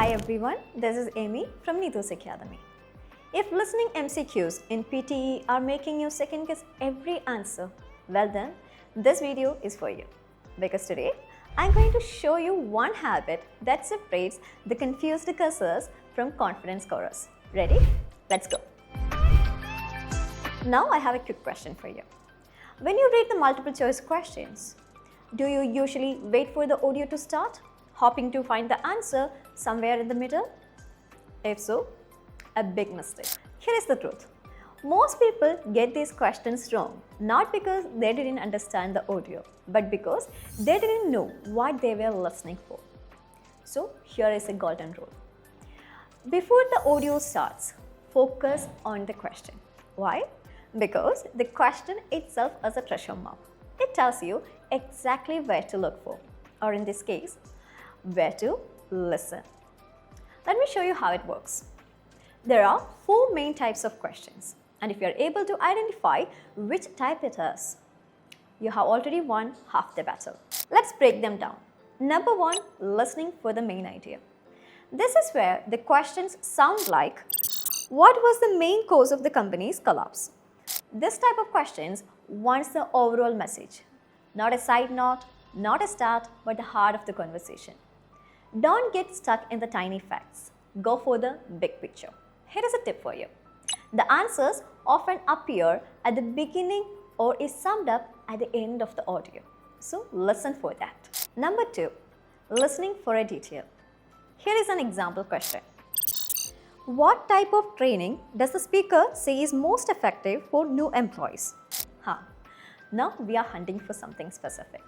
Hi everyone, this is Amy from Neethus Academy. If listening MCQs in PTE are making you second guess every answer, well then, this video is for you. Because today, I'm going to show you one habit that separates the confused guessers from confident scorers. Ready? Let's go. Now I have a quick question for you. When you read the multiple choice questions, do you usually wait for the audio to start, hoping to find the answer somewhere in the middle? If so, a big mistake. Here is the truth. Most people get these questions wrong, not because they didn't understand the audio, but because they didn't know what they were listening for. So here is a golden rule. Before the audio starts, focus on the question. Why? Because the question itself is a treasure map. It tells you exactly where to look for, or in this case, where to listen. Let me show you how it works. There are 4 main types of questions, and if you are able to identify which type it is, you have already won half the battle. Let's break them down. Number 1, listening for the main idea. This is where the questions sound like, what was the main cause of the company's collapse? This type of questions wants the overall message, not a side note, not a start, but the heart of the conversation. Don't get stuck in the tiny facts. Go for the big picture. Here is a tip for you. The answers often appear at the beginning or is summed up at the end of the audio. So listen for that. Number 2, listening for a detail. Here is an example question. What type of training does the speaker say is most effective for new employees? Now we are hunting for something specific.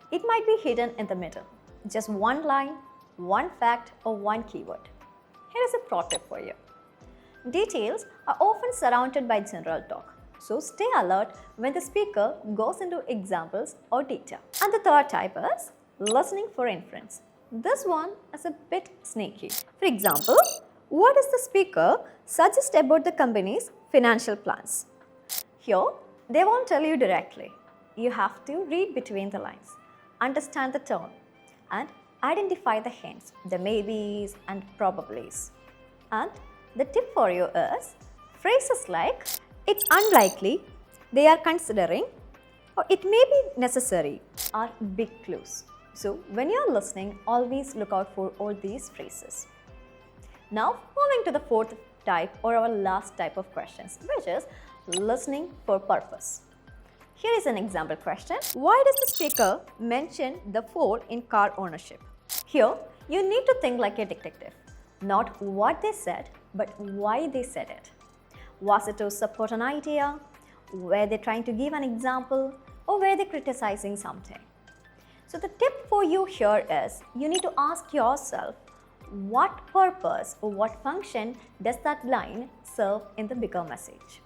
It might be hidden in the middle. Just one line, one fact, or one keyword. Here is a pro tip for you. Details are often surrounded by general talk, so stay alert when the speaker goes into examples or detail. And the third type is listening for inference. This one is a bit sneaky. For example, what does the speaker suggest about the company's financial plans? Here, they won't tell you directly. You have to read between the lines, understand the tone, and identify the hints, the maybes and probablys. And the tip for you is phrases like, it's unlikely, they are considering, or it may be necessary are big clues. So when you are listening, always look out for all these phrases. Now moving to the 4th type or our last type of questions, which is listening for purpose. Here is an example question. Why does the speaker mention the 4 in car ownership? Here, you need to think like a detective. Not what they said, but why they said it. Was it to support an idea? Were they trying to give an example? Or were they criticizing something? So the tip for you here is, you need to ask yourself, what purpose or what function does that line serve in the bigger message?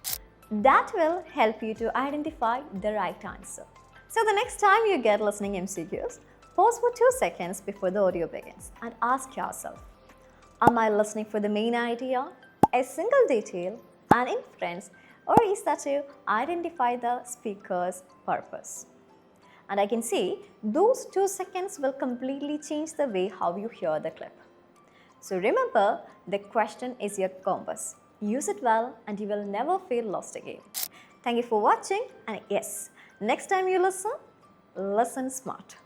That will help you to identify the right answer. So the next time you get listening MCQs, pause for 2 seconds before the audio begins and ask yourself, am I listening for the main idea, a single detail, an inference, or is that to identify the speaker's purpose? And I can see those 2 seconds will completely change the way how you hear the clip. So remember, the question is your compass. Use it well and you will never feel lost again. Thank you for watching, and yes, next time you listen smart.